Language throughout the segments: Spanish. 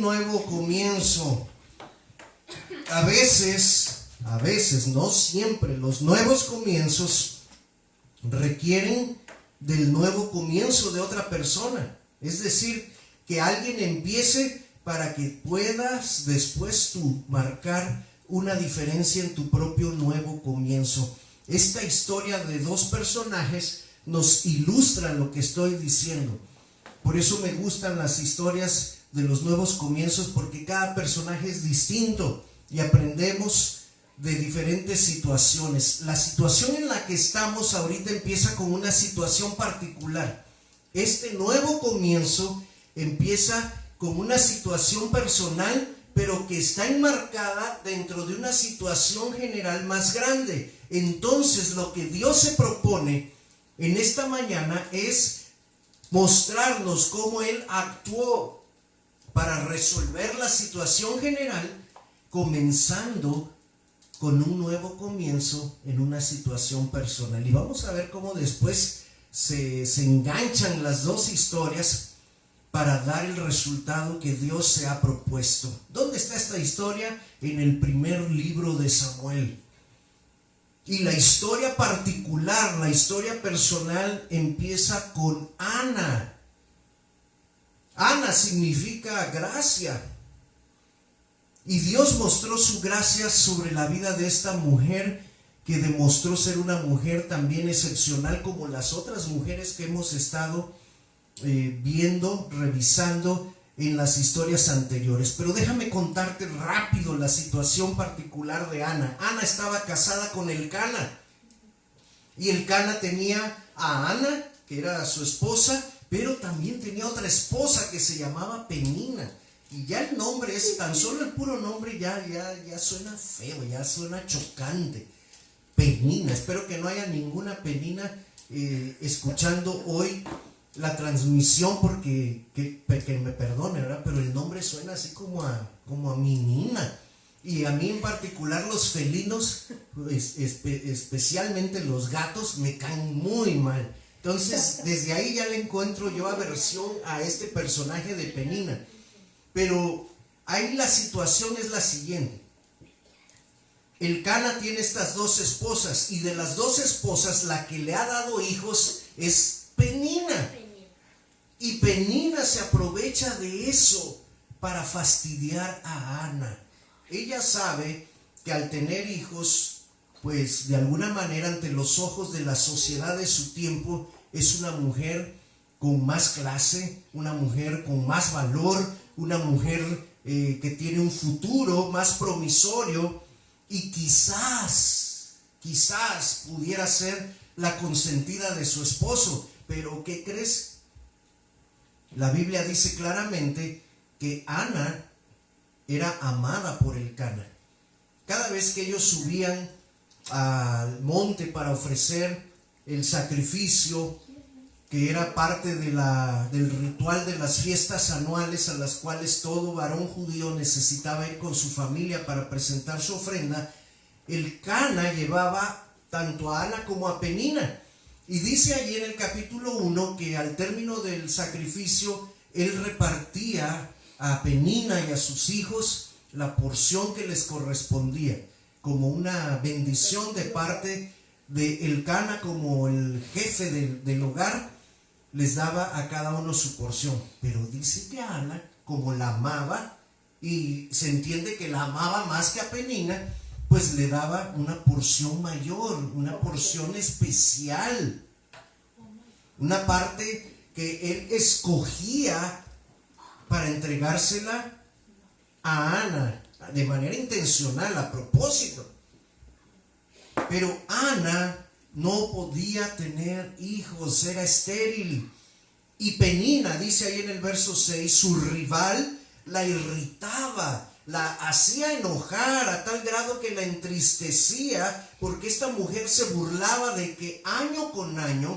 nuevo comienzo. A veces, no siempre, los nuevos comienzos requieren del nuevo comienzo de otra persona. Es decir, que alguien empiece para que puedas después tú marcar una diferencia en tu propio nuevo comienzo. Esta historia de dos personajes nos ilustra lo que estoy diciendo. Por eso me gustan las historias de los nuevos comienzos, porque cada personaje es distinto y aprendemos de diferentes situaciones. La situación en la que estamos ahorita empieza con una situación particular. Este nuevo comienzo empieza con una situación personal, pero que está enmarcada dentro de una situación general más grande. Entonces, lo que Dios se propone en esta mañana es mostrarnos cómo Él actuó para resolver la situación general, comenzando con un nuevo comienzo en una situación personal. Y vamos a ver cómo después se enganchan las dos historias para dar el resultado que Dios se ha propuesto. ¿Dónde está esta historia? En el primer libro de Samuel. Y la historia particular, la historia personal, empieza con Ana. Ana significa gracia. Y Dios mostró su gracia sobre la vida de esta mujer, que demostró ser una mujer también excepcional, como las otras mujeres que hemos estado viendo, revisando en las historias anteriores. Pero déjame contarte rápido la situación particular de Ana. Ana estaba casada con Elcana, y Elcana tenía a Ana, que era su esposa, pero también tenía otra esposa que se llamaba Penina. Y ya el nombre es, tan solo el puro nombre ya suena feo, ya suena chocante. Penina. Espero que no haya ninguna Penina escuchando hoy la transmisión, porque que me perdone, ¿verdad? Pero el nombre suena así como a menina. Y a mí en particular los felinos, especialmente los gatos, me caen muy mal. Entonces desde ahí ya le encuentro yo aversión a este personaje de Penina. Pero ahí la situación es la siguiente. Elcana tiene estas dos esposas, y de las dos esposas la que le ha dado hijos es Penina. Y Penina se aprovecha de eso para fastidiar a Ana. Ella sabe que al tener hijos, pues de alguna manera ante los ojos de la sociedad de su tiempo, es una mujer con más clase, una mujer con más valor, una mujer que tiene un futuro más promisorio, y quizás pudiera ser la consentida de su esposo. Pero ¿qué crees? La Biblia dice claramente que Ana era amada por Elcana. Cada vez que ellos subían al monte para ofrecer el sacrificio, que era parte del ritual de las fiestas anuales, a las cuales todo varón judío necesitaba ir con su familia para presentar su ofrenda, Elcana llevaba tanto a Ana como a Penina. Y dice allí en el capítulo 1 que al término del sacrificio, él repartía a Penina y a sus hijos la porción que les correspondía, como una bendición de parte de Elcana, como el jefe del hogar, les daba a cada uno su porción. Pero dice que Ana, como la amaba, y se entiende que la amaba más que a Penina, pues le daba una porción mayor, una porción especial, una parte que él escogía para entregársela a Ana de manera intencional, a propósito. Pero Ana no podía tener hijos, era estéril. Y Penina, dice ahí en el verso 6, su rival la irritaba, la hacía enojar a tal grado que la entristecía, porque esta mujer se burlaba de que año con año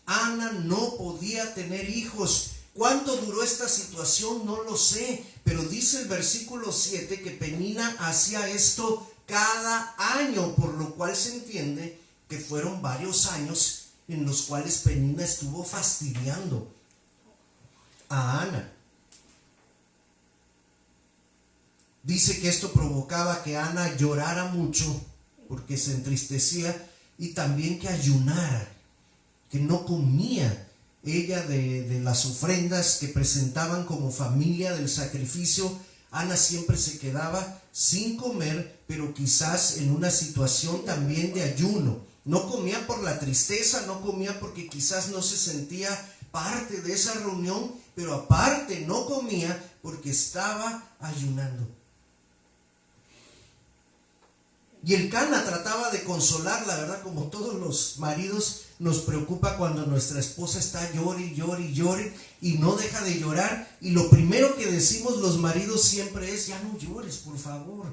Ana no podía tener hijos. ¿Cuánto duró esta situación? No lo sé, pero dice el versículo 7 que Penina hacía esto cada año, por lo cual se entiende que fueron varios años en los cuales Penina estuvo fastidiando a Ana. Dice que esto provocaba que Ana llorara mucho porque se entristecía, y también que ayunara, que no comía ella de las ofrendas que presentaban como familia del sacrificio. Ana siempre se quedaba sin comer, pero quizás en una situación también de ayuno. No comía por la tristeza, no comía porque quizás no se sentía parte de esa reunión, pero aparte no comía porque estaba ayunando. Y el Cana trataba de consolarla, ¿verdad? Como todos los maridos, nos preocupa cuando nuestra esposa está llore y llore y llore y no deja de llorar. Y lo primero que decimos los maridos siempre es: ya no llores, por favor.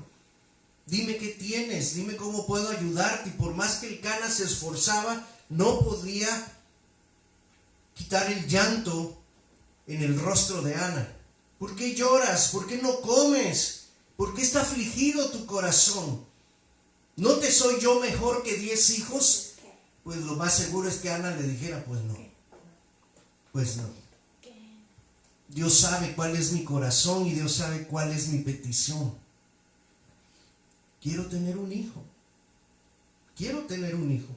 Dime qué tienes, dime cómo puedo ayudarte. Y por más que el Cana se esforzaba, no podía quitar el llanto en el rostro de Ana. ¿Por qué lloras? ¿Por qué no comes? ¿Por qué está afligido tu corazón? ¿No te soy yo mejor que 10 hijos? Pues lo más seguro es que Ana le dijera: pues no. Pues no. Dios sabe cuál es mi corazón y Dios sabe cuál es mi petición. Quiero tener un hijo. Quiero tener un hijo.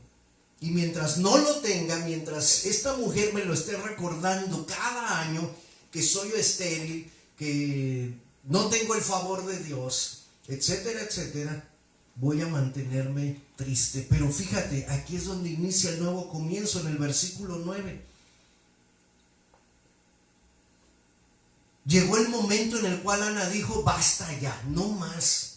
Y mientras no lo tenga, mientras esta mujer me lo esté recordando cada año que soy estéril, que no tengo el favor de Dios, etcétera, etcétera, voy a mantenerme triste. Pero fíjate, aquí es donde inicia el nuevo comienzo, en el versículo 9. Llegó el momento en el cual Ana dijo: basta ya, no más.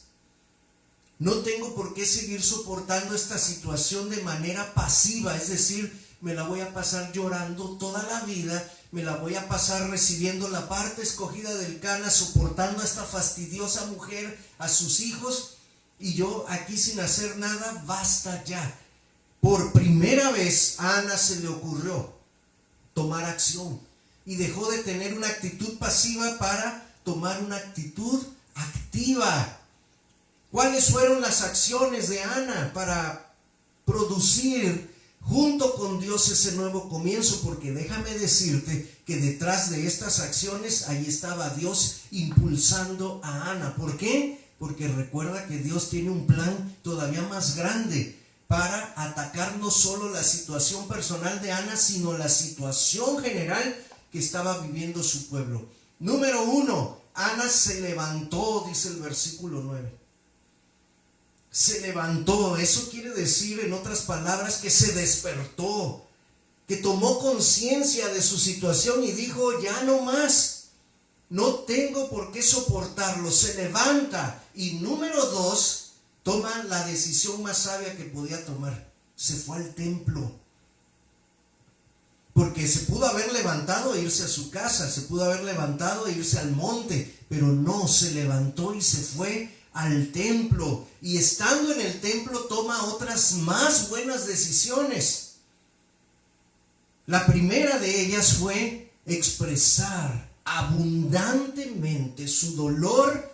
No tengo por qué seguir soportando esta situación de manera pasiva, es decir, me la voy a pasar llorando toda la vida, me la voy a pasar recibiendo la parte escogida del Cana, soportando a esta fastidiosa mujer, a sus hijos, y yo aquí sin hacer nada. Basta ya. Por primera vez a Ana se le ocurrió tomar acción y dejó de tener una actitud pasiva para tomar una actitud activa. ¿Cuáles fueron las acciones de Ana para producir junto con Dios ese nuevo comienzo? Porque déjame decirte que detrás de estas acciones ahí estaba Dios impulsando a Ana. ¿Por qué? Porque recuerda que Dios tiene un plan todavía más grande para atacar no solo la situación personal de Ana, sino la situación general que estaba viviendo su pueblo. Número 1, Ana se levantó, dice el versículo 9. Se levantó, eso quiere decir, en otras palabras, que se despertó, que tomó conciencia de su situación y dijo: ya no más, no tengo por qué soportarlo. Se levanta. Y número 2, toma la decisión más sabia que podía tomar: se fue al templo. Porque se pudo haber levantado e irse a su casa, se pudo haber levantado e irse al monte, pero no, se levantó y se fue al templo. Y estando en el templo toma otras más buenas decisiones. La primera de ellas fue expresar abundantemente su dolor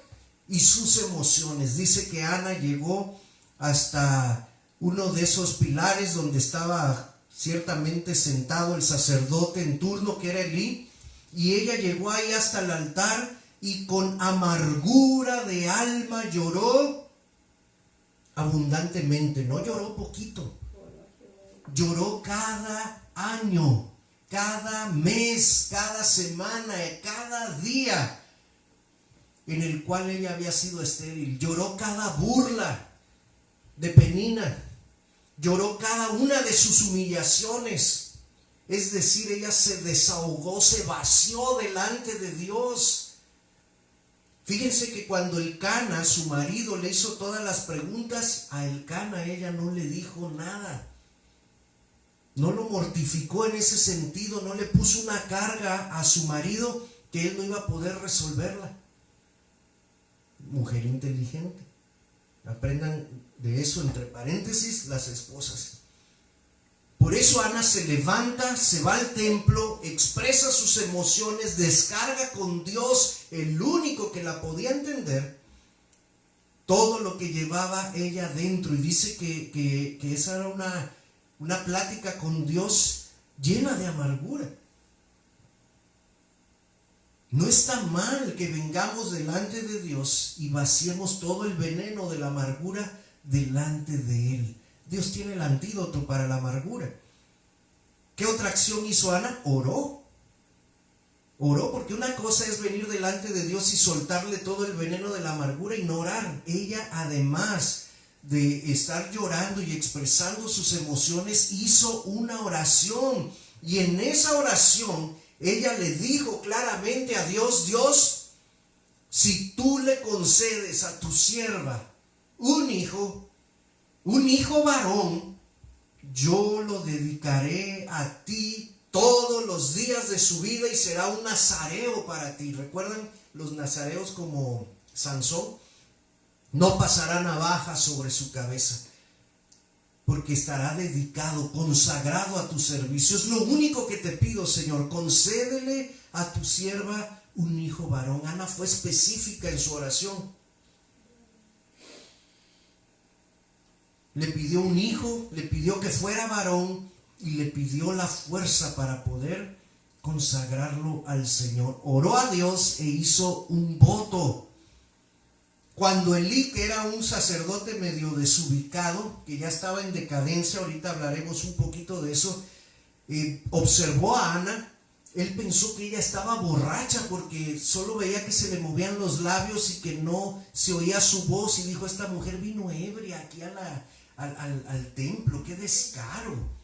y sus emociones. Dice que Ana llegó hasta uno de esos pilares donde estaba ciertamente sentado el sacerdote en turno, que era Elí, y ella llegó ahí hasta el altar y con amargura de alma lloró abundantemente. No lloró poquito, lloró cada año, cada mes, cada semana, cada día en el cual ella había sido estéril. Lloró cada burla de Penina, lloró cada una de sus humillaciones. Es decir, ella se desahogó, se vació delante de Dios. Fíjense que cuando el Cana, su marido, le hizo todas las preguntas, a el Cana ella no le dijo nada. No lo mortificó en ese sentido, no le puso una carga a su marido que él no iba a poder resolverla. Mujer inteligente. Aprendan de eso, entre paréntesis, las esposas. Por eso Ana se levanta, se va al templo, expresa sus emociones, descarga con Dios, el único que la podía entender, todo lo que llevaba ella dentro. Y dice que esa era una plática con Dios llena de amargura. No está mal que vengamos delante de Dios y vaciemos todo el veneno de la amargura delante de Él. Dios tiene el antídoto para la amargura. ¿Qué otra acción hizo Ana? Oró. Oró, porque una cosa es venir delante de Dios y soltarle todo el veneno de la amargura y no orar. Ella, además de estar llorando y expresando sus emociones, hizo una oración. Y en esa oración ella le dijo claramente a Dios: Dios, si tú le concedes a tu sierva un hijo varón, yo lo dedicaré a ti todos los días de su vida y será un nazareo para ti. ¿Recuerdan los nazareos como Sansón? No pasará navaja sobre su cabeza, porque estará dedicado, consagrado a tu servicio. Es lo único que te pido, Señor. Concédele a tu sierva un hijo varón. Ana fue específica en su oración. Le pidió un hijo, le pidió que fuera varón y le pidió la fuerza para poder consagrarlo al Señor. Oró a Dios e hizo un voto. Cuando Elí, que era un sacerdote medio desubicado, que ya estaba en decadencia, ahorita hablaremos un poquito de eso, observó a Ana, él pensó que ella estaba borracha porque solo veía que se le movían los labios y que no se oía su voz, y dijo: esta mujer vino ebria aquí al templo, qué descaro.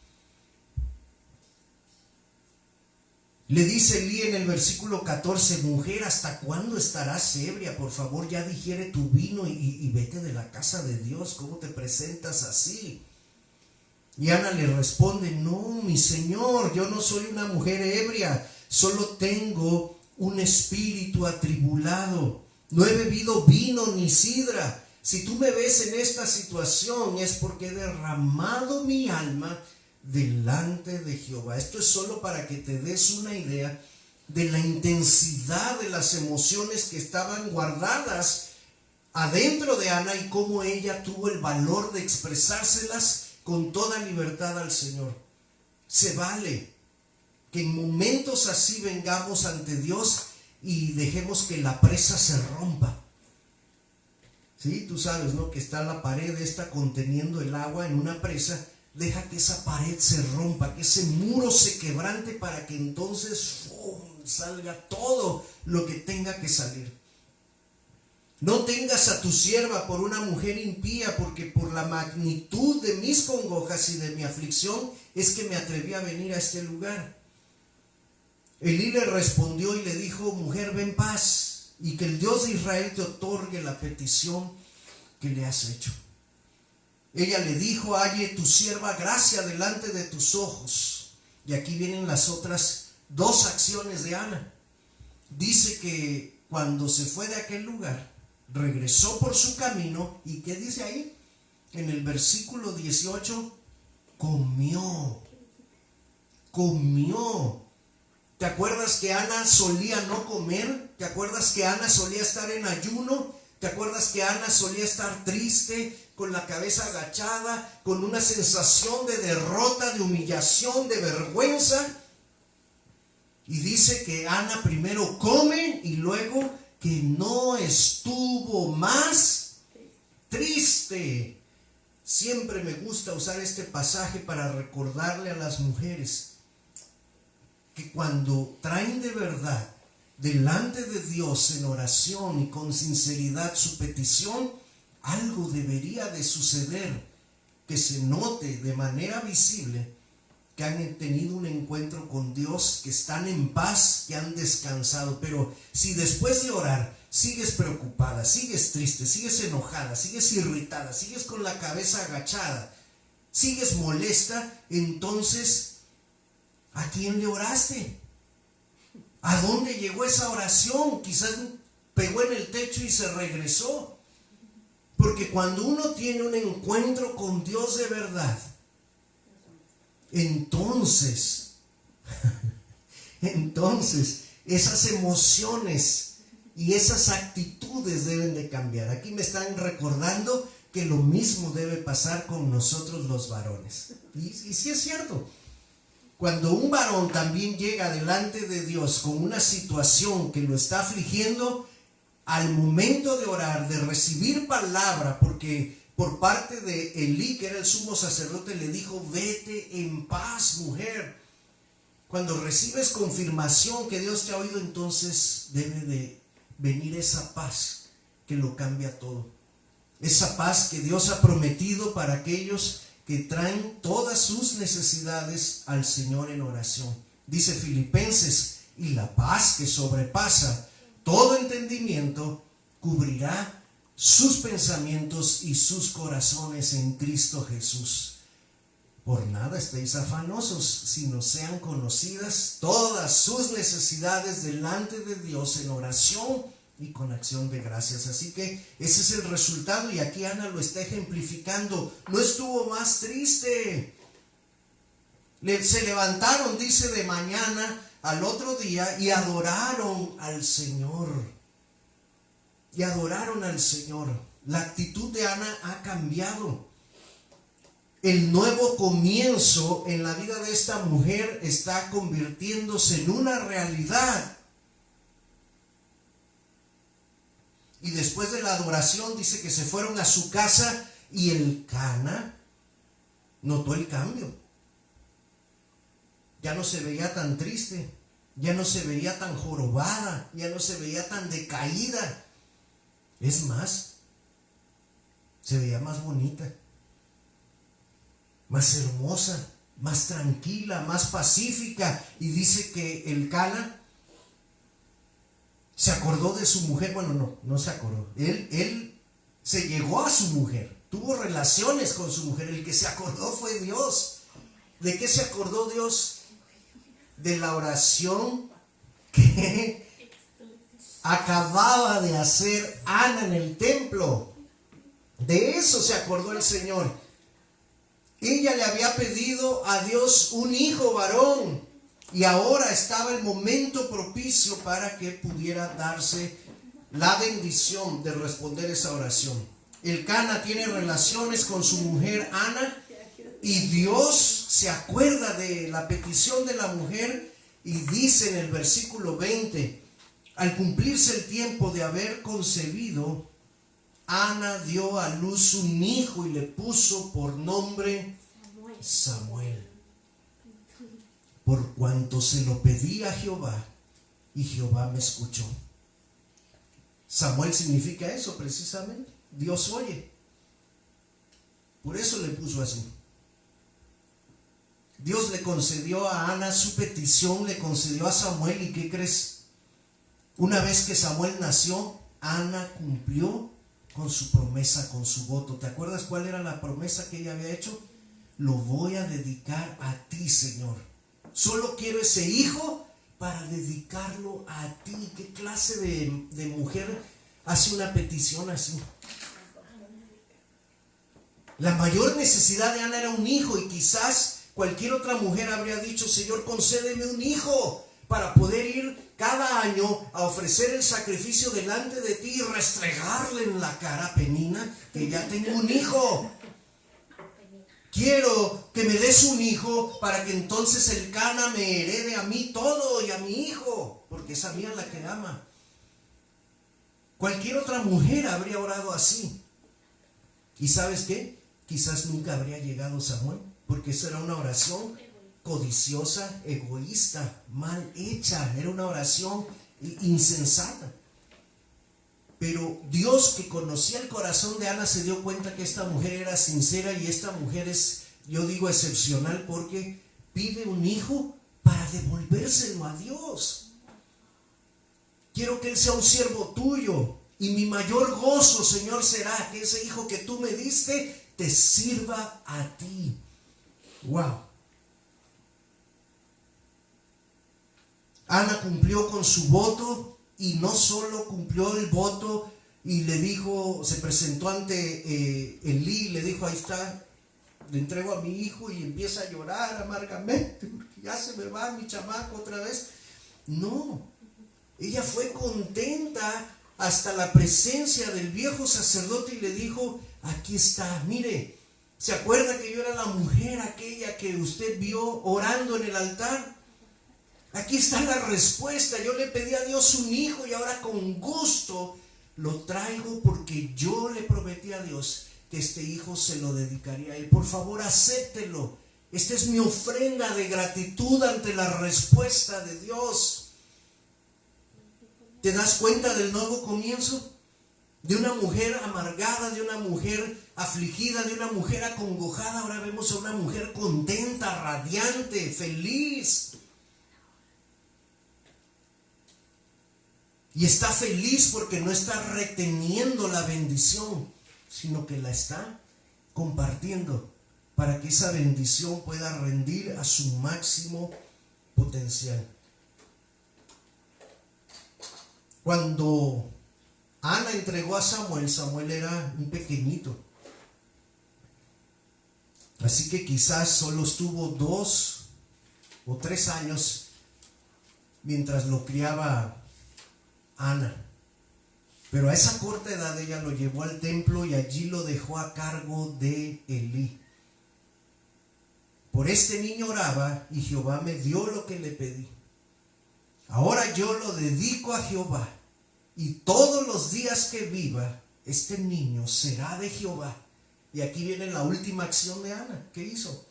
Le dice Elí en el versículo 14: mujer, ¿hasta cuándo estarás ebria? Por favor, ya digiere tu vino y vete de la casa de Dios. ¿Cómo te presentas así? Y Ana le responde: no, mi señor, yo no soy una mujer ebria, solo tengo un espíritu atribulado. No he bebido vino ni sidra. Si tú me ves en esta situación es porque he derramado mi alma delante de Jehová. Esto es solo para que te des una idea de la intensidad de las emociones que estaban guardadas adentro de Ana y cómo ella tuvo el valor de expresárselas con toda libertad al Señor. Se vale que en momentos así vengamos ante Dios y dejemos que la presa se rompa. Sí, tú sabes, ¿no? Que está la pared esta conteniendo el agua en una presa. Deja que esa pared se rompa, que ese muro se quebrante para que entonces salga todo lo que tenga que salir. No tengas a tu sierva por una mujer impía, porque por la magnitud de mis congojas y de mi aflicción es que me atreví a venir a este lugar. Elí le respondió y le dijo: mujer, ven paz, y que el Dios de Israel te otorgue la petición que le has hecho. Ella le dijo: halle tu sierva gracia delante de tus ojos. Y aquí vienen las otras dos acciones de Ana. Dice que cuando se fue de aquel lugar, regresó por su camino. ¿Y qué dice ahí? En el versículo 18, comió. ¿Te acuerdas que Ana solía no comer? ¿Te acuerdas que Ana solía estar en ayuno? ¿Te acuerdas que Ana solía estar triste, con la cabeza agachada, con una sensación de derrota, de humillación, de vergüenza? Y dice que Ana primero come y luego que no estuvo más triste. Siempre me gusta usar este pasaje para recordarle a las mujeres que cuando traen de verdad delante de Dios en oración y con sinceridad su petición, algo debería de suceder, que se note de manera visible que han tenido un encuentro con Dios, que están en paz, que han descansado. Pero si después de orar sigues preocupada, sigues triste, sigues enojada, sigues irritada, sigues con la cabeza agachada, sigues molesta, entonces ¿a quién le oraste? ¿A dónde llegó esa oración? Quizás pegó en el techo y se regresó. Porque cuando uno tiene un encuentro con Dios de verdad, entonces esas emociones y esas actitudes deben de cambiar. Aquí me están recordando que lo mismo debe pasar con nosotros los varones. Y sí es cierto. Cuando un varón también llega delante de Dios con una situación que lo está afligiendo, al momento de orar, de recibir palabra, porque por parte de Elí, que era el sumo sacerdote, le dijo: vete en paz, mujer. Cuando recibes confirmación que Dios te ha oído, entonces debe de venir esa paz que lo cambia todo. Esa paz que Dios ha prometido para aquellos que traen todas sus necesidades al Señor en oración. Dice Filipenses: y la paz que sobrepasa todo entendimiento cubrirá sus pensamientos y sus corazones en Cristo Jesús. Por nada estéis afanosos, sino sean conocidas todas sus necesidades delante de Dios en oración y con acción de gracias. Así que ese es el resultado, y aquí Ana lo está ejemplificando. No estuvo más triste. Se levantaron, dice, de mañana al otro día y adoraron al Señor. Y adoraron al Señor. La actitud de Ana ha cambiado. El nuevo comienzo en la vida de esta mujer está convirtiéndose en una realidad. Y después de la adoración dice que se fueron a su casa, y el Cana notó el cambio. Ya no se veía tan triste, ya no se veía tan jorobada, ya no se veía tan decaída. Es más, se veía más bonita, más hermosa, más tranquila, más pacífica. Y dice que el Cana se acordó de su mujer. Bueno, no se acordó. Él se llegó a su mujer, tuvo relaciones con su mujer. El que se acordó fue Dios. ¿De qué se acordó Dios? De la oración que acababa de hacer Ana en el templo. De eso se acordó el Señor. Ella le había pedido a Dios un hijo varón, y ahora estaba el momento propicio para que pudiera darse la bendición de responder esa oración. El Cana tiene relaciones con su mujer Ana, y Dios se acuerda de la petición de la mujer, y dice en el versículo 20: al cumplirse el tiempo de haber concebido, Ana dio a luz un hijo y le puso por nombre Samuel, por cuanto se lo pedí a Jehová, y Jehová me escuchó. Samuel significa eso precisamente: Dios oye. Por eso le puso así. Dios le concedió a Ana su petición, le concedió a Samuel. ¿Y qué crees? Una vez que Samuel nació, Ana cumplió con su promesa, con su voto. ¿Te acuerdas cuál era la promesa que ella había hecho? Lo voy a dedicar a ti, Señor. Solo quiero ese hijo para dedicarlo a ti. ¿Qué clase de mujer hace una petición así? La mayor necesidad de Ana era un hijo, y quizás cualquier otra mujer habría dicho: Señor, concédeme un hijo para poder ir cada año a ofrecer el sacrificio delante de ti y restregarle en la cara a Penina que ya tengo un hijo. Quiero que me des un hijo para que entonces el Cana me herede a mí todo y a mi hijo, porque es a mí a la que ama. Cualquier otra mujer habría orado así. ¿Y sabes qué? Quizás nunca habría llegado Samuel, porque eso era una oración codiciosa, egoísta, mal hecha. Era una oración insensata. Pero Dios, que conocía el corazón de Ana, se dio cuenta que esta mujer era sincera, y esta mujer es, yo digo, excepcional, porque pide un hijo para devolvérselo a Dios. Quiero que él sea un siervo tuyo, y mi mayor gozo, Señor, será que ese hijo que tú me diste te sirva a ti. Wow. Ana cumplió con su voto, y no solo cumplió el voto y le dijo, se presentó ante Elí, le dijo: ahí está, le entrego a mi hijo, y empieza a llorar amargamente porque ya se me va mi chamaco otra vez. No, ella fue contenta hasta la presencia del viejo sacerdote y le dijo: aquí está, mire, ¿Se acuerda que yo era la mujer aquella que usted vio orando en el altar? Aquí está la respuesta. Yo le pedí a Dios un hijo y ahora con gusto lo traigo porque yo le prometí a Dios que este hijo se lo dedicaría a él. Por favor, acéptelo. Esta es mi ofrenda de gratitud ante la respuesta de Dios. ¿Te das cuenta del nuevo comienzo? De una mujer amargada, de una mujer afligida, de una mujer acongojada. Ahora vemos a una mujer contenta, radiante, feliz. Y está feliz porque no está reteniendo la bendición, sino que la está compartiendo para que esa bendición pueda rendir a su máximo potencial. Cuando Ana entregó a Samuel, Samuel era un pequeñito. Así que quizás solo estuvo 2 o 3 años mientras lo criaba Ana. Pero a esa corta edad ella lo llevó al templo y allí lo dejó a cargo de Elí. Por este niño oraba y Jehová me dio lo que le pedí. Ahora yo lo dedico a Jehová y todos los días que viva este niño será de Jehová. Y aquí viene la última acción de Ana. ¿Qué hizo?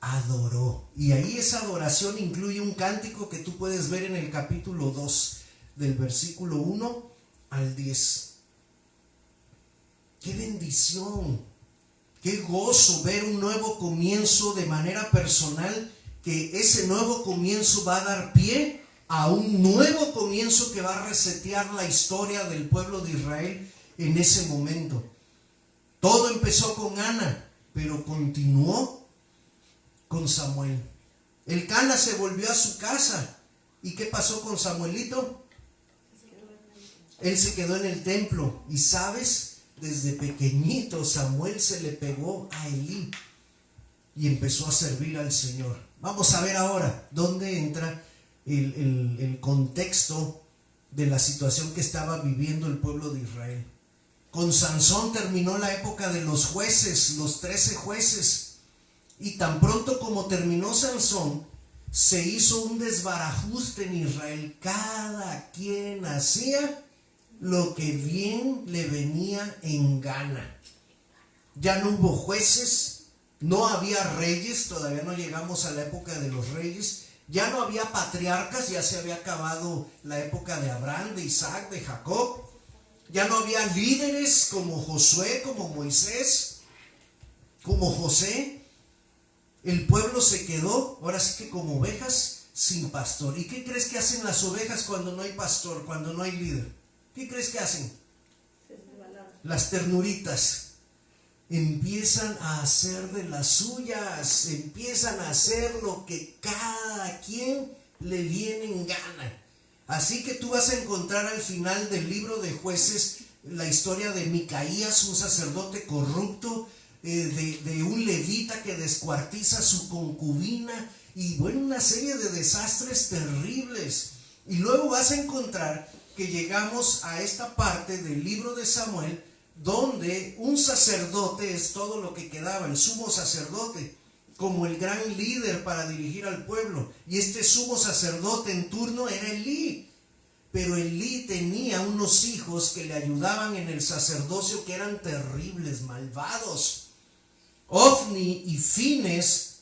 Adoró. Y ahí esa adoración incluye un cántico que tú puedes ver en el capítulo 2, del versículo 1 al 10. ¡Qué bendición! ¡Qué gozo ver un nuevo comienzo de manera personal! Que ese nuevo comienzo va a dar pie a un nuevo comienzo que va a resetear la historia del pueblo de Israel en ese momento. Todo empezó con Ana, pero continuó con Samuel. Elcana se volvió a su casa. ¿Y qué pasó con Samuelito? Él se quedó en el templo. Y sabes, desde pequeñito Samuel se le pegó a Elí y empezó a servir al Señor. Vamos a ver ahora dónde entra el contexto de la situación que estaba viviendo el pueblo de Israel. Con Sansón terminó la época de los jueces, los 13 jueces. Y tan pronto como terminó Sansón, se hizo un desbarajuste en Israel. Cada quien hacía lo que bien le venía en gana. Ya no hubo jueces, no había reyes, todavía no llegamos a la época de los reyes. Ya no había patriarcas, ya se había acabado la época de Abraham, de Isaac, de Jacob. Ya no había líderes como Josué, como Moisés, como José. El pueblo se quedó, ahora sí que como ovejas sin pastor. ¿Y qué crees que hacen las ovejas cuando no hay pastor, cuando no hay líder? ¿Qué crees que hacen? Las ternuritas empiezan a hacer de las suyas, empiezan a hacer lo que cada quien le viene en gana. Así que tú vas a encontrar al final del libro de Jueces la historia de Micaías, un sacerdote corrupto, de un levita que descuartiza a su concubina, y bueno, una serie de desastres terribles. Y luego vas a encontrar que llegamos a esta parte del libro de Samuel, donde un sacerdote es todo lo que quedaba, el sumo sacerdote, como el gran líder para dirigir al pueblo. Y este sumo sacerdote en turno era Elí. Pero Elí tenía unos hijos que le ayudaban en el sacerdocio que eran terribles, malvados. Ofni y Fines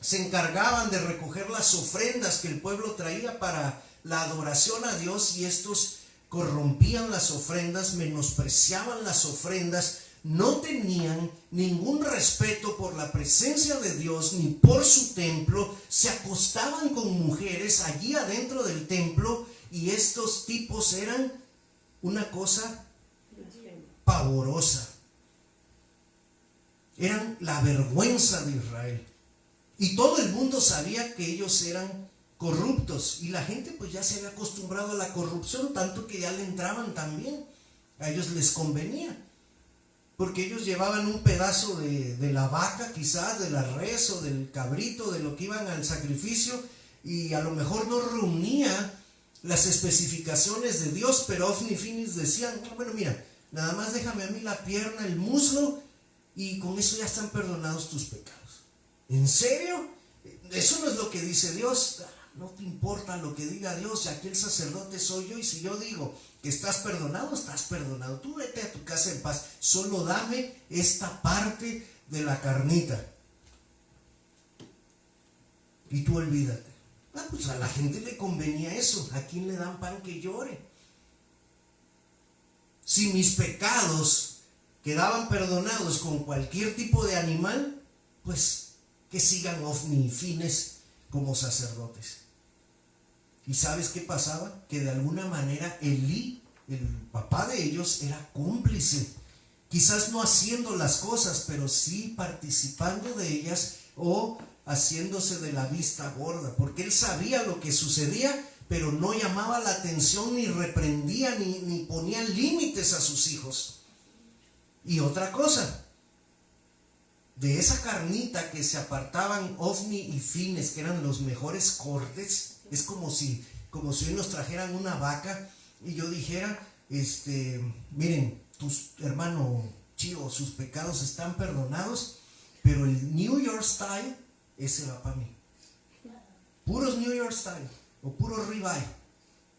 se encargaban de recoger las ofrendas que el pueblo traía para la adoración a Dios, y estos corrompían las ofrendas, menospreciaban las ofrendas, no tenían ningún respeto por la presencia de Dios ni por su templo, se acostaban con mujeres allí adentro del templo, y estos tipos eran una cosa pavorosa. Eran la vergüenza de Israel. Y todo el mundo sabía que ellos eran corruptos, y la gente pues ya se había acostumbrado a la corrupción, tanto que ya le entraban también. A ellos les convenía, porque ellos llevaban un pedazo de la vaca, quizás de la res o del cabrito, de lo que iban al sacrificio, y a lo mejor no reunía las especificaciones de Dios, pero Ofni y Finis decían: bueno, mira, nada más déjame a mí la pierna, el muslo, y con eso ya están perdonados tus pecados. ¿En serio? Eso no es lo que dice Dios. No te importa lo que diga Dios, y aquí el sacerdote soy yo, y si yo digo que estás perdonado, estás perdonado. Tú vete a tu casa en paz, solo dame esta parte de la carnita. Y tú olvídate. Pues a la gente le convenía eso. ¿A quién le dan pan que llore? Si mis pecados quedaban perdonados con cualquier tipo de animal, pues que sigan Ofni y Fines como sacerdotes. ¿Y sabes qué pasaba? Que de alguna manera Elí, el papá de ellos, era cómplice. Quizás no haciendo las cosas, pero sí participando de ellas o haciéndose de la vista gorda, porque él sabía lo que sucedía, pero no llamaba la atención, ni reprendía, ni ponía límites a sus hijos. Y otra cosa, de esa carnita que se apartaban Ofni y Fines, que eran los mejores cortes, es como si hoy nos trajeran una vaca y yo dijera, miren, hermano Chío, sus pecados están perdonados, pero el New York Style, ese va para mí. Puros New York Style o puro ribeye.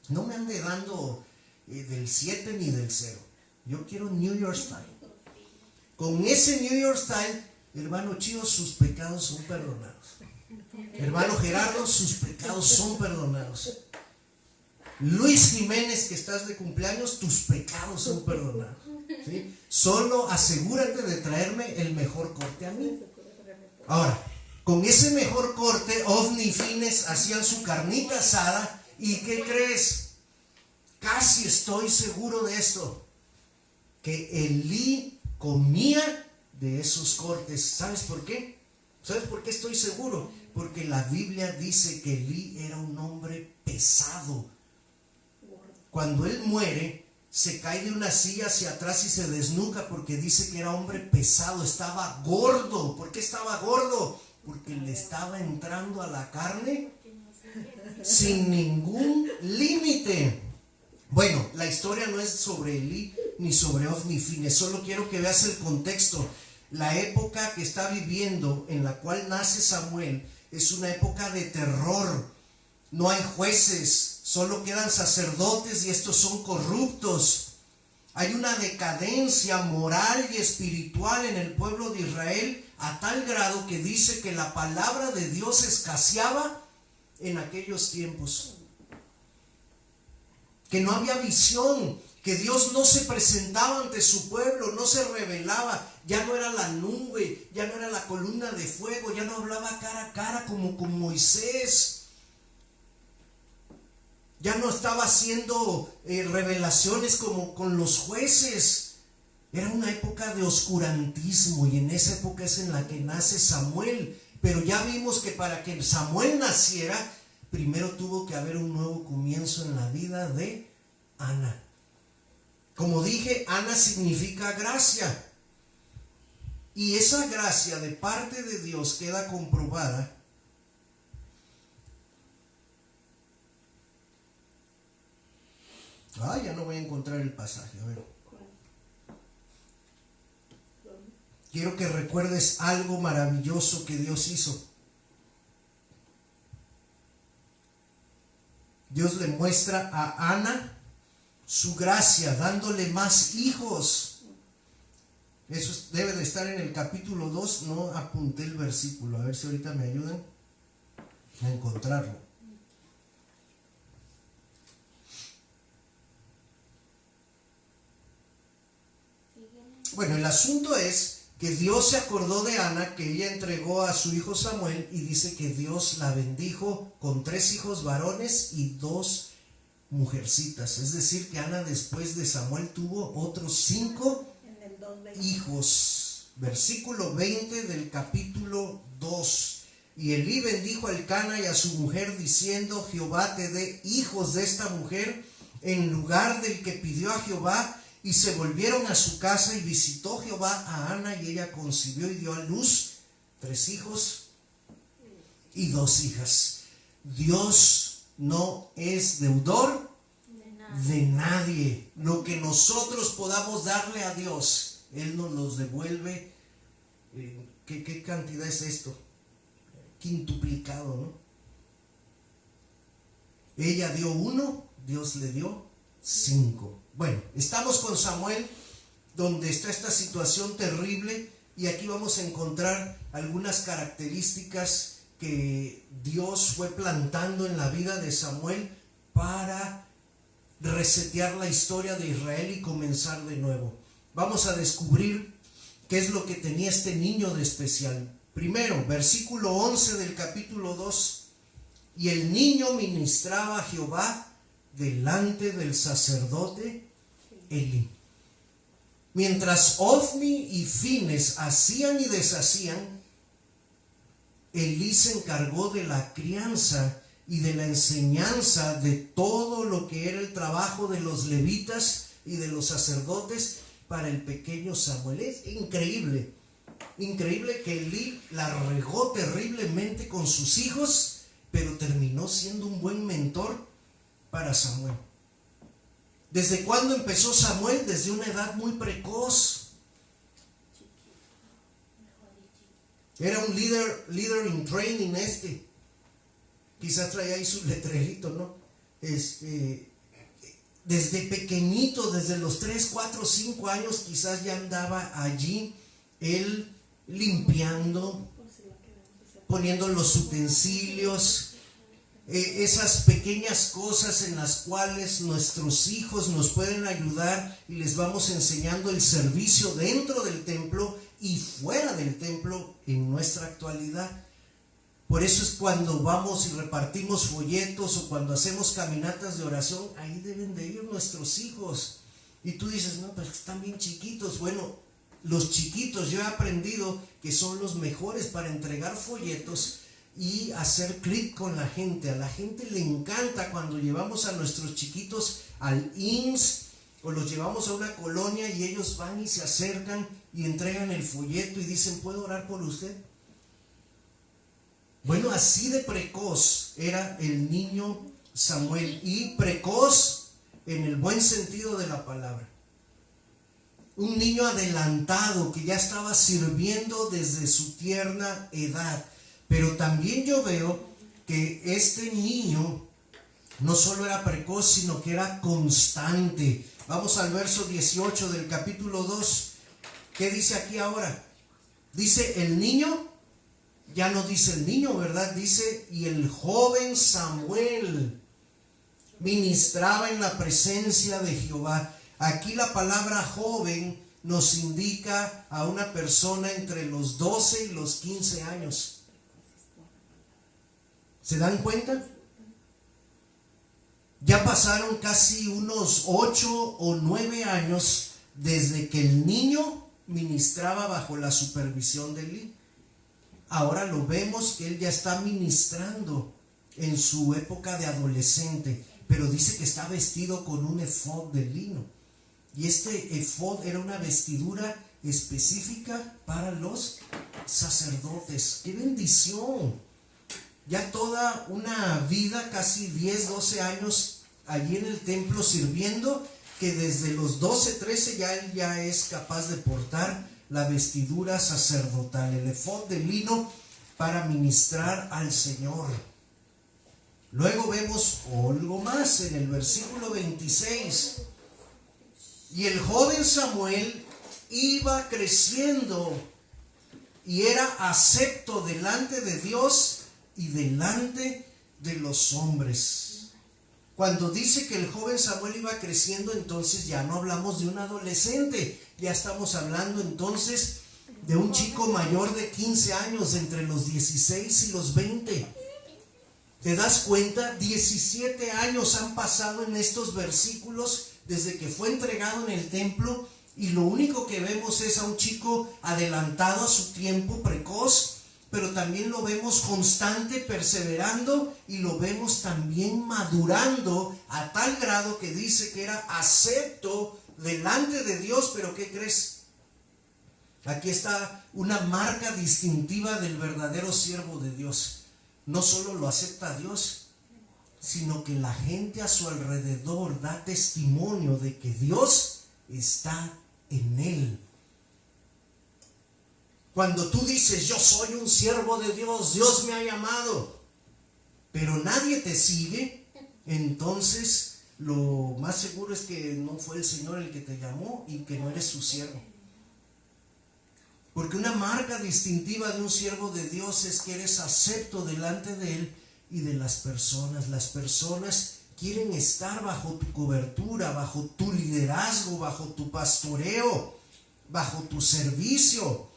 No me ande dando del 7 ni del 0. Yo quiero New York Style. Con ese New York Style, hermano Chío, sus pecados son perdonados. Hermano Gerardo, sus pecados son perdonados. Luis Jiménez, que estás de cumpleaños, tus pecados son perdonados. ¿Sí? Solo asegúrate de traerme el mejor corte a mí. Ahora, con ese mejor corte, Ofni y Fines hacían su carnita asada. ¿Y qué crees? Casi estoy seguro de esto, que Elí comía de esos cortes. ¿Sabes por qué? ¿Sabes por qué estoy seguro? Porque la Biblia dice que Elí era un hombre pesado. Cuando él muere, se cae de una silla hacia atrás y se desnuca, porque dice que era hombre pesado, estaba gordo. ¿Por qué estaba gordo? Porque le estaba entrando a la carne sin ningún límite. Bueno, la historia no es sobre Elí ni sobre Ofni y Fines, solo quiero que veas el contexto. La época que está viviendo, en la cual nace Samuel, es una época de terror. No hay jueces, solo quedan sacerdotes y estos son corruptos. Hay una decadencia moral y espiritual en el pueblo de Israel, a tal grado que dice que la palabra de Dios escaseaba en aquellos tiempos. Que no había visión, que Dios no se presentaba ante su pueblo, no se revelaba. Ya no era la nube, ya no era la columna de fuego, ya no hablaba cara a cara como con Moisés. Ya no estaba haciendo revelaciones como con los jueces. Era una época de oscurantismo, y en esa época es en la que nace Samuel. Pero ya vimos que para que Samuel naciera, primero tuvo que haber un nuevo comienzo en la vida de Ana. Como dije, Ana significa gracia. Y esa gracia de parte de Dios queda comprobada ya no voy a encontrar el pasaje. A ver. Quiero que recuerdes algo maravilloso que Dios hizo. Dios le muestra a Ana su gracia, dándole más hijos. Eso debe de estar en el capítulo 2. No apunté el versículo, a ver si ahorita me ayudan a encontrarlo. Bueno, el asunto es que Dios se acordó de Ana, que ella entregó a su hijo Samuel, y dice que Dios la bendijo con 3 hijos varones y 2 mujercitas. Es decir, que Ana después de Samuel tuvo otros 5 hijos. Versículo 20 del capítulo 2. Y Elí bendijo a Elcana y a su mujer, diciendo: Jehová te dé hijos de esta mujer en lugar del que pidió a Jehová. Y se volvieron a su casa, y visitó Jehová a Ana, y ella concibió y dio a luz 3 hijos y 2 hijas. Dios no es deudor de nadie. Lo que nosotros podamos darle a Dios, Él nos los devuelve ¿Qué cantidad es esto? Quintuplicado, ¿no? Ella dio 1, Dios le dio 5. Bueno, estamos con Samuel, donde está esta situación terrible, y aquí vamos a encontrar algunas características que Dios fue plantando en la vida de Samuel para resetear la historia de Israel y comenzar de nuevo. Vamos a descubrir qué es lo que tenía este niño de especial. Primero, versículo 11 del capítulo 2. Y el niño ministraba a Jehová delante del sacerdote Elí. Mientras Ofni y Fines hacían y deshacían, Elí se encargó de la crianza y de la enseñanza de todo lo que era el trabajo de los levitas y de los sacerdotes para el pequeño Samuel. Es increíble, increíble que Elí la regó terriblemente con sus hijos, pero terminó siendo un buen mentor para Samuel. ¿Desde cuándo empezó Samuel? Desde una edad muy precoz. Era un leader in training Quizás traía ahí su letrerito, ¿no? Desde pequeñito, desde los 3, 4, 5 años, quizás ya andaba allí, él limpiando, poniendo los utensilios, esas pequeñas cosas en las cuales nuestros hijos nos pueden ayudar, y les vamos enseñando el servicio dentro del templo y fuera del templo en nuestra actualidad. Por eso es cuando vamos y repartimos folletos o cuando hacemos caminatas de oración, ahí deben de ir nuestros hijos. Y tú dices, no, pues están bien chiquitos. Bueno, los chiquitos, yo he aprendido que son los mejores para entregar folletos y hacer clic con la gente. A la gente le encanta cuando llevamos a nuestros chiquitos al IMSS o los llevamos a una colonia y ellos van y se acercan y entregan el folleto y dicen, ¿puedo orar por usted? Bueno, así de precoz era el niño Samuel, y precoz en el buen sentido de la palabra. Un niño adelantado que ya estaba sirviendo desde su tierna edad. Pero también yo veo que este niño no solo era precoz, sino que era constante. Vamos al verso 18 del capítulo 2. ¿Qué dice aquí ahora? Dice el niño, ya no dice el niño, ¿verdad? Dice, y el joven Samuel ministraba en la presencia de Jehová. Aquí la palabra joven nos indica a una persona entre los 12 y los 15 años. ¿Se dan cuenta? Ya pasaron casi unos 8 o 9 años desde que el niño ministraba bajo la supervisión de Elí. Ahora lo vemos que él ya está ministrando en su época de adolescente, pero dice que está vestido con un efod de lino. Y este efod era una vestidura específica para los sacerdotes. ¡Qué bendición! Ya toda una vida, casi 10, 12 años allí en el templo sirviendo, que desde los 12, 13 ya él ya es capaz de portar la vestidura sacerdotal, el efod de lino, para ministrar al Señor. Luego vemos algo más en el versículo 26. Y el joven Samuel iba creciendo y era acepto delante de Dios y delante de los hombres. Cuando dice que el joven Samuel iba creciendo, entonces ya no hablamos de un adolescente, ya estamos hablando entonces de un chico mayor de 15 años, entre los 16 y los 20. ¿Te das cuenta? 17 años han pasado en estos versículos desde que fue entregado en el templo, y lo único que vemos es a un chico adelantado a su tiempo, precoz, pero también lo vemos constante, perseverando, y lo vemos también madurando a tal grado que dice que era acepto delante de Dios. Pero ¿qué crees? Aquí está una marca distintiva del verdadero siervo de Dios. No solo lo acepta Dios, sino que la gente a su alrededor da testimonio de que Dios está en él. Cuando tú dices, yo soy un siervo de Dios, Dios me ha llamado, pero nadie te sigue, entonces lo más seguro es que no fue el Señor el que te llamó y que no eres su siervo. Porque una marca distintiva de un siervo de Dios es que eres acepto delante de Él y de las personas. Las personas quieren estar bajo tu cobertura, bajo tu liderazgo, bajo tu pastoreo, bajo tu servicio.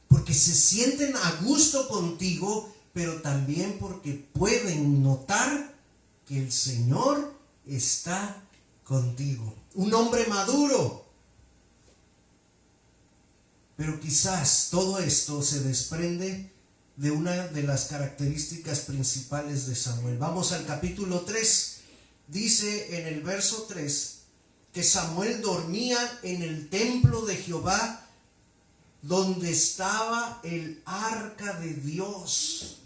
Porque se sienten a gusto contigo, pero también porque pueden notar que el Señor está contigo. Un hombre maduro. Pero quizás todo esto se desprende de una de las características principales de Samuel. Vamos al capítulo 3. Dice en el verso 3 que Samuel dormía en el templo de Jehová, donde estaba el arca de Dios.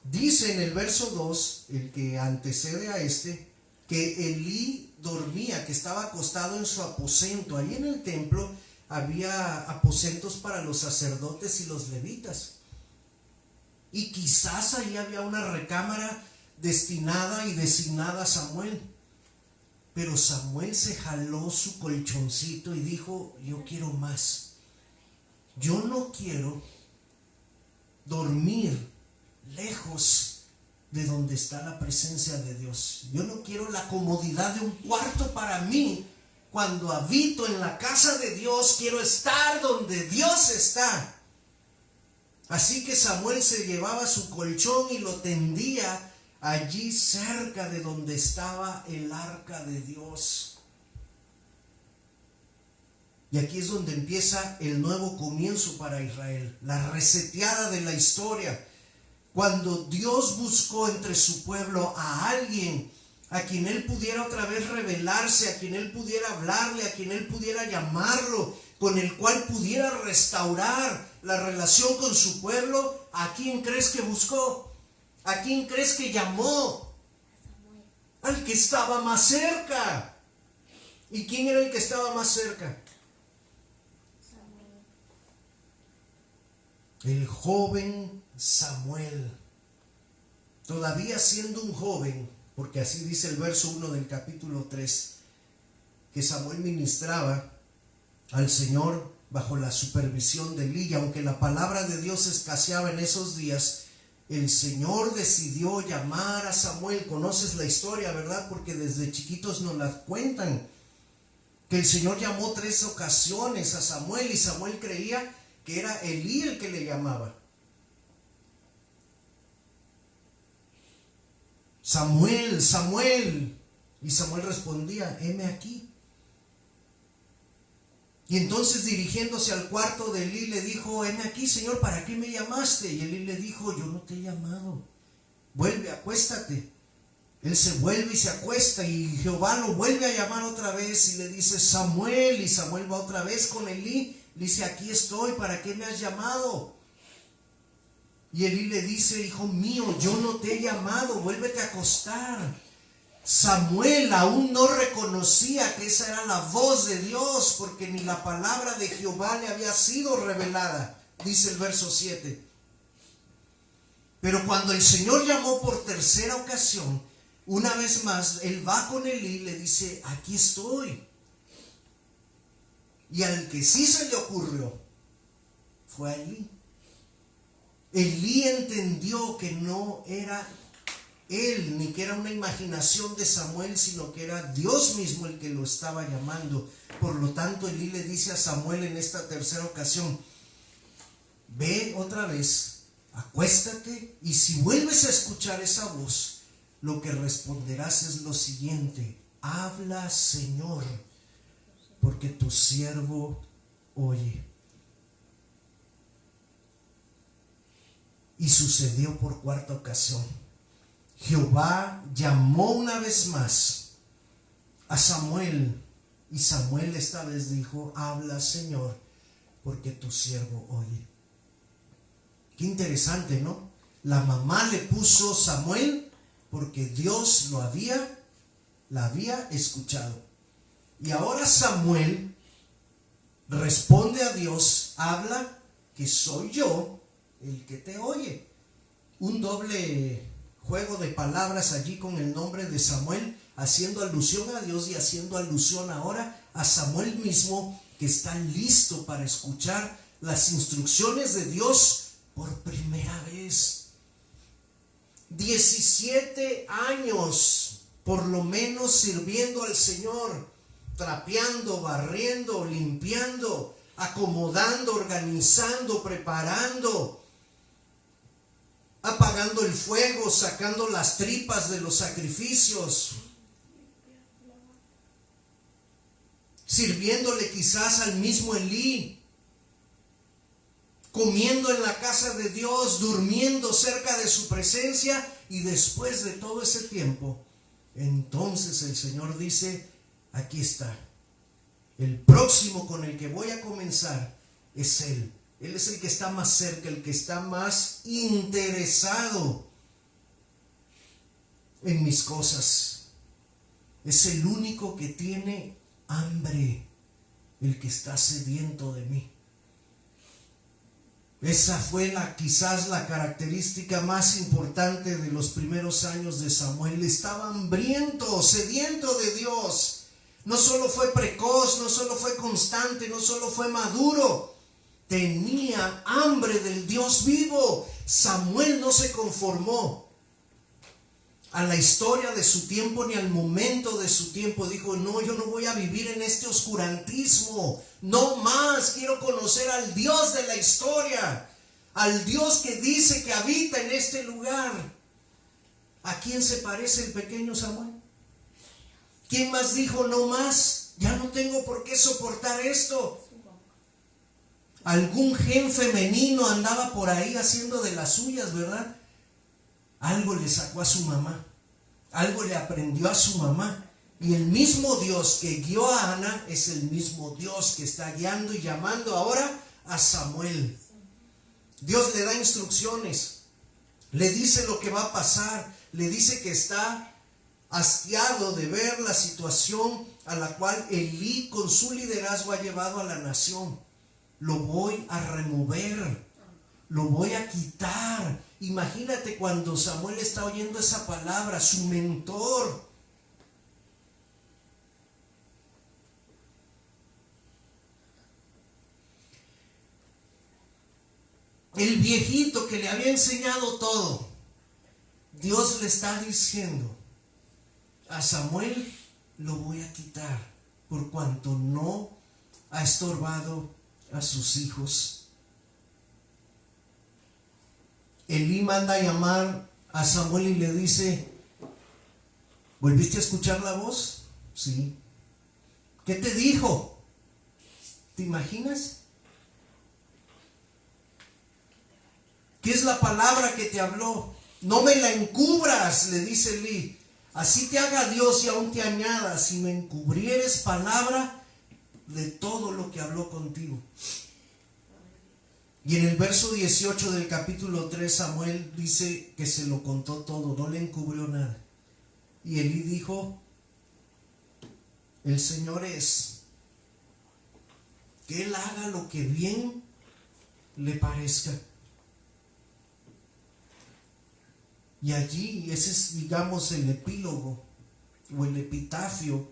Dice en el verso 2, el que antecede a este, que Elí dormía, que estaba acostado en su aposento. Ahí en el templo había aposentos para los sacerdotes y los levitas. Y quizás ahí había una recámara destinada y designada a Samuel. Pero Samuel se jaló su colchoncito y dijo, yo quiero más. Yo no quiero dormir lejos de donde está la presencia de Dios. Yo no quiero la comodidad de un cuarto para mí. Cuando habito en la casa de Dios, quiero estar donde Dios está. Así que Samuel se llevaba su colchón y lo tendía allí cerca de donde estaba el arca de Dios. Y aquí es donde empieza el nuevo comienzo para Israel, la reseteada de la historia. Cuando Dios buscó entre su pueblo a alguien a quien Él pudiera otra vez revelarse, a quien Él pudiera hablarle, a quien Él pudiera llamarlo, con el cual pudiera restaurar la relación con su pueblo, ¿a quién crees que buscó? ¿A quién crees que llamó? Al que estaba más cerca. ¿Y quién era el que estaba más cerca? El joven Samuel. Todavía siendo un joven, porque así dice el verso 1 del capítulo 3, que Samuel ministraba al Señor bajo la supervisión de Elí. Aunque la palabra de Dios escaseaba en esos días, el Señor decidió llamar a Samuel. Conoces la historia, ¿verdad? Porque desde chiquitos nos la cuentan, que el Señor llamó 3 ocasiones a Samuel y Samuel creía que era Elí el que le llamaba. Samuel, Samuel. Y Samuel respondía, heme aquí. Y entonces dirigiéndose al cuarto de Elí le dijo, heme aquí, Señor, ¿para qué me llamaste? Y Elí le dijo, yo no te he llamado. Vuelve, acuéstate. Él se vuelve y se acuesta y Jehová lo vuelve a llamar otra vez y le dice, Samuel. Y Samuel va otra vez con Elí. Le dice, aquí estoy, ¿para qué me has llamado? Y Elí le dice, hijo mío, yo no te he llamado, vuélvete a acostar. Samuel aún no reconocía que esa era la voz de Dios, porque ni la palabra de Jehová le había sido revelada, dice el verso 7. Pero cuando el Señor llamó por tercera ocasión, una vez más, él va con Elí y le dice, aquí estoy. Y al que sí se le ocurrió fue a Elí. Elí entendió que no era él, ni que era una imaginación de Samuel, sino que era Dios mismo el que lo estaba llamando. Por lo tanto, Elí le dice a Samuel en esta tercera ocasión, ve otra vez, acuéstate, y si vuelves a escuchar esa voz, lo que responderás es lo siguiente, habla, Señor, porque tu siervo oye. Y sucedió por cuarta ocasión. Jehová llamó una vez más a Samuel, y Samuel esta vez dijo, habla, Señor, porque tu siervo oye. Qué interesante, ¿no? La mamá le puso Samuel porque Dios lo había la había escuchado. Y ahora Samuel responde a Dios, habla, que soy yo el que te oye. Un doble juego de palabras allí con el nombre de Samuel, haciendo alusión a Dios y haciendo alusión ahora a Samuel mismo, que está listo para escuchar las instrucciones de Dios por primera vez. 17 años por lo menos sirviendo al Señor, trapeando, barriendo, limpiando, acomodando, organizando, preparando, apagando el fuego, sacando las tripas de los sacrificios, sirviéndole quizás al mismo Elí, comiendo en la casa de Dios, durmiendo cerca de su presencia. Y después de todo ese tiempo, entonces el Señor dice, aquí está, el próximo con el que voy a comenzar es Él. Él es el que está más cerca, el que está más interesado en mis cosas. Es el único que tiene hambre, el que está sediento de mí. Esa fue quizás la característica más importante de los primeros años de Samuel. Estaba hambriento, sediento de Dios. No solo fue precoz, no solo fue constante, no solo fue maduro. Tenía hambre del Dios vivo. Samuel no se conformó a la historia de su tiempo ni al momento de su tiempo. Dijo, no, yo no voy a vivir en este oscurantismo. No más, quiero conocer al Dios de la historia, al Dios que dice que habita en este lugar. ¿A quién se parece el pequeño Samuel? ¿Quién más dijo, no más, ya no tengo por qué soportar esto? Algún gen femenino andaba por ahí haciendo de las suyas, ¿verdad? Algo le sacó a su mamá, algo le aprendió a su mamá. Y el mismo Dios que guió a Ana es el mismo Dios que está guiando y llamando ahora a Samuel. Dios le da instrucciones, le dice lo que va a pasar, le dice que está hastiado de ver la situación a la cual Elí con su liderazgo ha llevado a la nación. Lo voy a remover, lo voy a quitar. Imagínate cuando Samuel está oyendo esa palabra, su mentor. El viejito que le había enseñado todo, Dios le está diciendo a Samuel, lo voy a quitar por cuanto no ha estorbado a sus hijos. Elí manda a llamar a Samuel y le dice, ¿volviste a escuchar la voz? Sí. ¿Qué te dijo? ¿Te imaginas? ¿Qué es la palabra que te habló? No me la encubras, le dice Elí. Así te haga Dios y aún te añada, si me encubrieres palabra de todo lo que habló contigo. Y en el verso 18 del capítulo 3, Samuel dice que se lo contó todo, no le encubrió nada. Y Elí dijo, el Señor es, que Él haga lo que bien le parezca. Y allí, ese es, digamos, el epílogo o el epitafio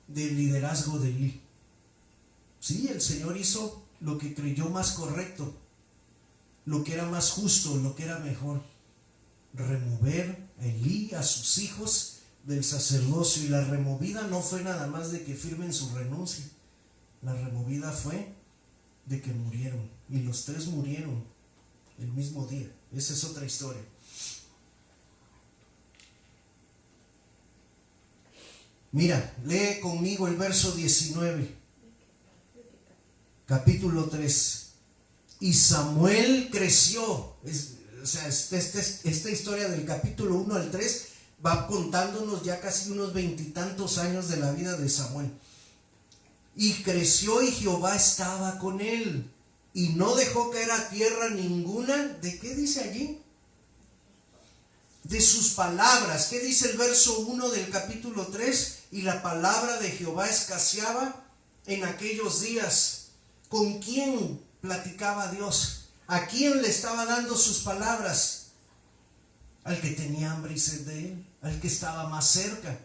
del liderazgo de Elí. Sí, el Señor hizo lo que creyó más correcto, lo que era más justo, lo que era mejor. Remover a Elí, a sus hijos del sacerdocio. Y la removida no fue nada más de que firmen su renuncia. La removida fue de que murieron. Y los tres murieron el mismo día. Esa es otra historia. Mira, lee conmigo el verso 19, capítulo 3. Y Samuel creció. O sea, esta historia del capítulo 1 al 3 va contándonos ya casi unos 20 y tantos años de la vida de Samuel. Y creció y Jehová estaba con él. Y no dejó caer a tierra ninguna. ¿De qué dice allí? de sus palabras. ¿Qué dice el verso 1 del capítulo 3? Y la palabra de Jehová escaseaba en aquellos días. ¿Con quién platicaba Dios? ¿A quién le estaba dando sus palabras? Al que tenía hambre y sed de él, al que estaba más cerca,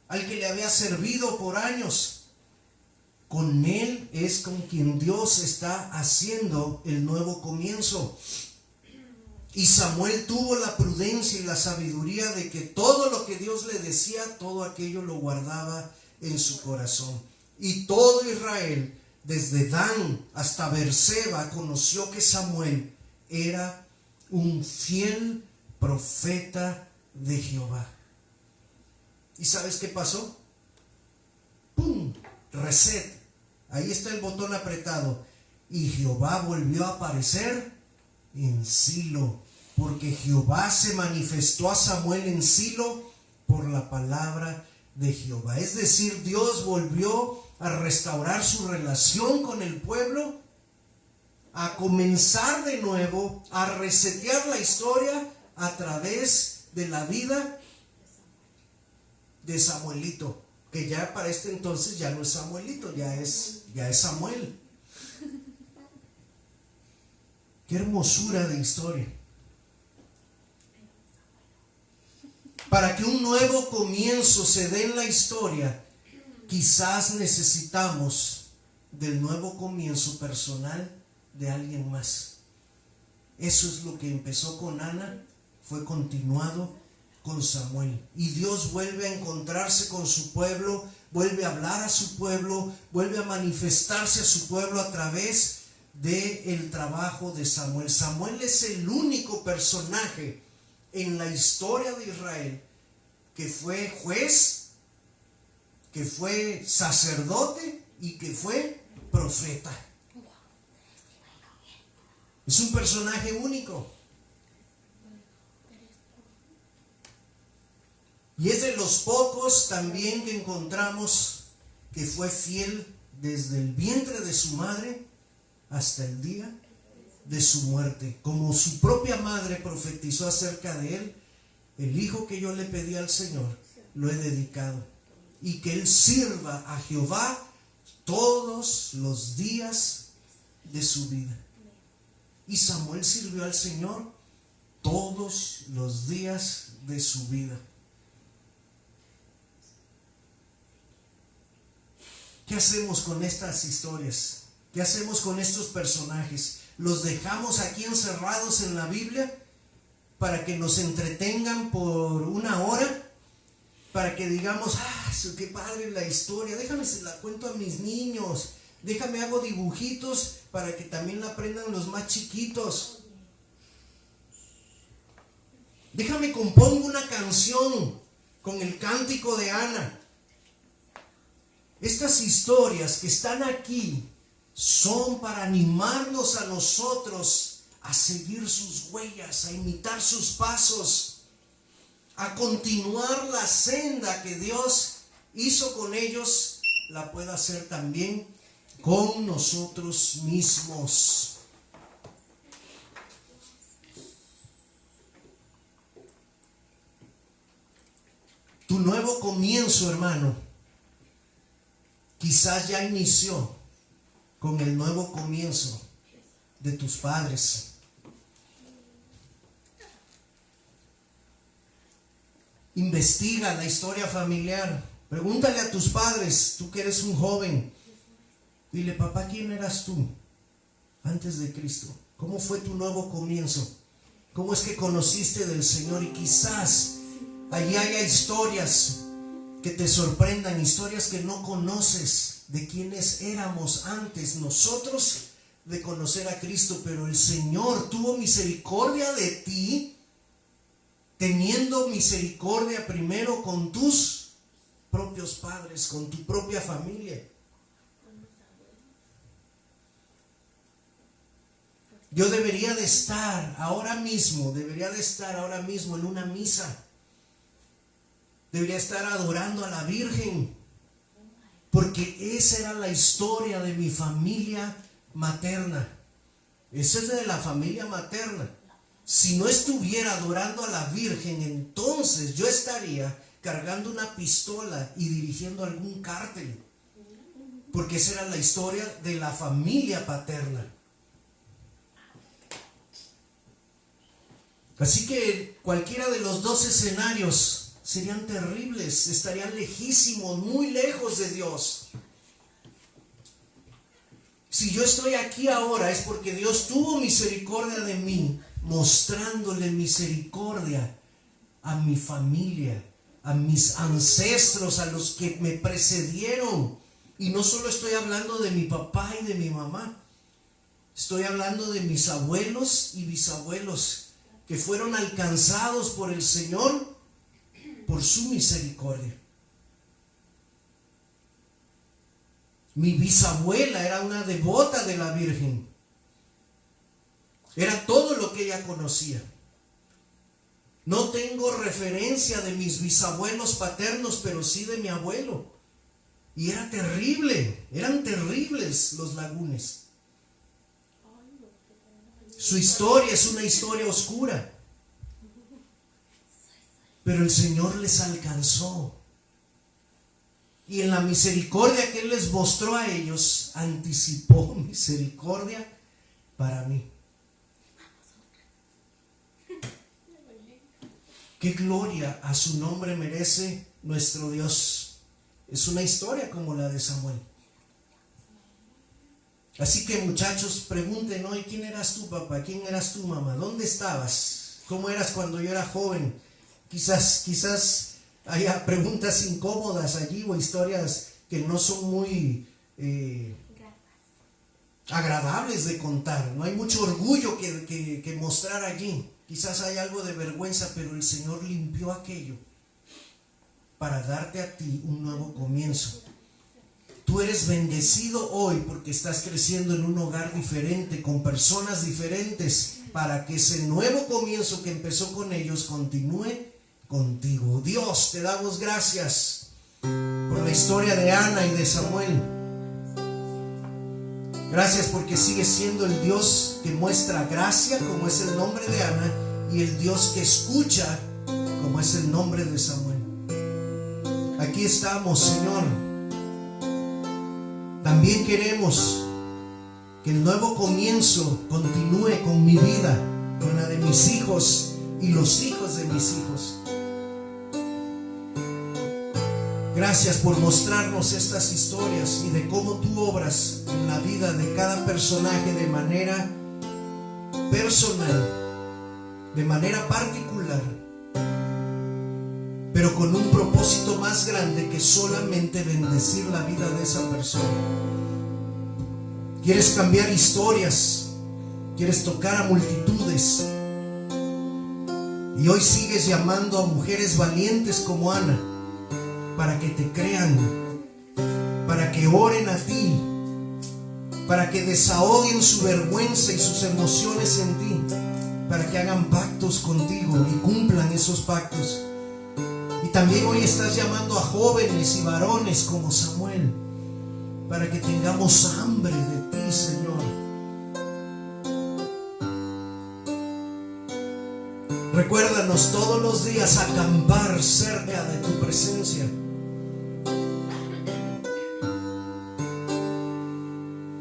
al que le había servido por años. Con él es con quien Dios está haciendo el nuevo comienzo. Y Samuel tuvo la prudencia y la sabiduría de que todo lo que Dios le decía, todo aquello lo guardaba en su corazón. Y todo Israel, desde Dan hasta Beerseba, conoció que Samuel era un fiel profeta de Jehová. ¿Y sabes qué pasó? ¡Pum! Reset. Ahí está el botón apretado. Y Jehová volvió a aparecer en Silo, porque Jehová se manifestó a Samuel en Silo por la palabra de Jehová. Es decir, Dios volvió a restaurar su relación con el pueblo, a comenzar de nuevo, a resetear la historia a través de la vida de Samuelito, que ya para este entonces ya no es Samuelito, ya es Samuel. Qué hermosura de historia. Para que un nuevo comienzo se dé en la historia, quizás necesitamos del nuevo comienzo personal de alguien más. Eso es lo que empezó con Ana, fue continuado con Samuel. Y Dios vuelve a encontrarse con su pueblo, vuelve a hablar a su pueblo, vuelve a manifestarse a su pueblo a través del trabajo de Samuel. Samuel es el único personaje en la historia de Israel que fue juez, que fue sacerdote y que fue profeta. Es un personaje único. Y es de los pocos también que encontramos que fue fiel desde el vientre de su madre hasta el día de su muerte. Como su propia madre profetizó acerca de él: el hijo que yo le pedí al Señor, lo he dedicado, y que él sirva a Jehová todos los días de su vida. Y Samuel sirvió al Señor todos los días de su vida. ¿Qué hacemos con estas historias? ¿Qué hacemos con estos personajes? ¿Los dejamos aquí encerrados en la Biblia para que nos entretengan por una hora? Para que digamos: qué padre la historia, déjame se la cuento a mis niños, déjame hago dibujitos para que también la aprendan los más chiquitos. Déjame compongo una canción con el cántico de Ana. Estas historias que están aquí son para animarnos a nosotros a seguir sus huellas, a imitar sus pasos, a continuar la senda que Dios hizo con ellos, la pueda hacer también con nosotros mismos. Tu nuevo comienzo, hermano, quizás ya inició con el nuevo comienzo de tus padres. Investiga la historia familiar. Pregúntale a tus padres, tú que eres un joven. Dile: papá, ¿quién eras tú antes de Cristo? ¿Cómo fue tu nuevo comienzo? ¿Cómo es que conociste del Señor? Y quizás allí haya historias que te sorprendan, historias que no conoces de quiénes éramos antes nosotros de conocer a Cristo. Pero el Señor tuvo misericordia de ti, teniendo misericordia primero con tus propios padres, con tu propia familia. Yo debería de estar ahora mismo en una misa. Debería estar adorando a la Virgen, porque esa era la historia de mi familia materna. Esa es de la familia materna. Si no estuviera adorando a la Virgen, entonces yo estaría cargando una pistola y dirigiendo algún cártel. Porque esa era la historia de la familia paterna. Así que cualquiera de los dos escenarios serían terribles, estarían lejísimos, muy lejos de Dios. Si yo estoy aquí ahora es porque Dios tuvo misericordia de mí, mostrándole misericordia a mi familia, a mis ancestros, a los que me precedieron. Y no solo estoy hablando de mi papá y de mi mamá, estoy hablando de mis abuelos y bisabuelos que fueron alcanzados por el Señor por su misericordia. Mi bisabuela era una devota de la Virgen. Era todo lo que ella conocía. No tengo referencia de mis bisabuelos paternos, pero sí de mi abuelo. Y era terrible, eran terribles los lagunes. Su historia es una historia oscura. Pero el Señor les alcanzó. Y en la misericordia que Él les mostró a ellos, anticipó misericordia para mí. Qué gloria a su nombre merece nuestro Dios. Es una historia como la de Samuel. Así que muchachos, pregunten hoy, ¿quién eras tú, papá? ¿Quién eras tú, mamá? ¿Dónde estabas? ¿Cómo eras cuando yo era joven? Quizás haya preguntas incómodas allí o historias que no son muy agradables de contar. No hay mucho orgullo que mostrar allí. Quizás hay algo de vergüenza, pero el Señor limpió aquello para darte a ti un nuevo comienzo. Tú eres bendecido hoy porque estás creciendo en un hogar diferente, con personas diferentes, para que ese nuevo comienzo que empezó con ellos continúe contigo. Dios, te damos gracias por la historia de Ana y de Samuel. Gracias porque sigues siendo el Dios que muestra gracia, como es el nombre de Ana, y el Dios que escucha, como es el nombre de Samuel. Aquí estamos, Señor. También queremos que el nuevo comienzo continúe con mi vida, con la de mis hijos y los hijos de mis hijos. Gracias por mostrarnos estas historias y de cómo tú obras en la vida de cada personaje de manera personal, de manera particular, pero con un propósito más grande que solamente bendecir la vida de esa persona. Quieres cambiar historias, quieres tocar a multitudes, y hoy sigues llamando a mujeres valientes como Ana, para que te crean, para que oren a ti, para que desahoguen su vergüenza y sus emociones en ti, para que hagan pactos contigo y cumplan esos pactos. Y también hoy estás llamando a jóvenes y varones como Samuel, para que tengamos hambre de ti, Señor. Recuérdanos todos los días acampar cerca de tu presencia.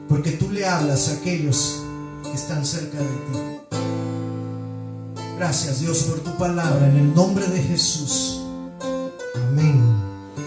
Porque tú le hablas a aquellos que están cerca de ti. Gracias, Dios, por tu palabra, en el nombre de Jesús.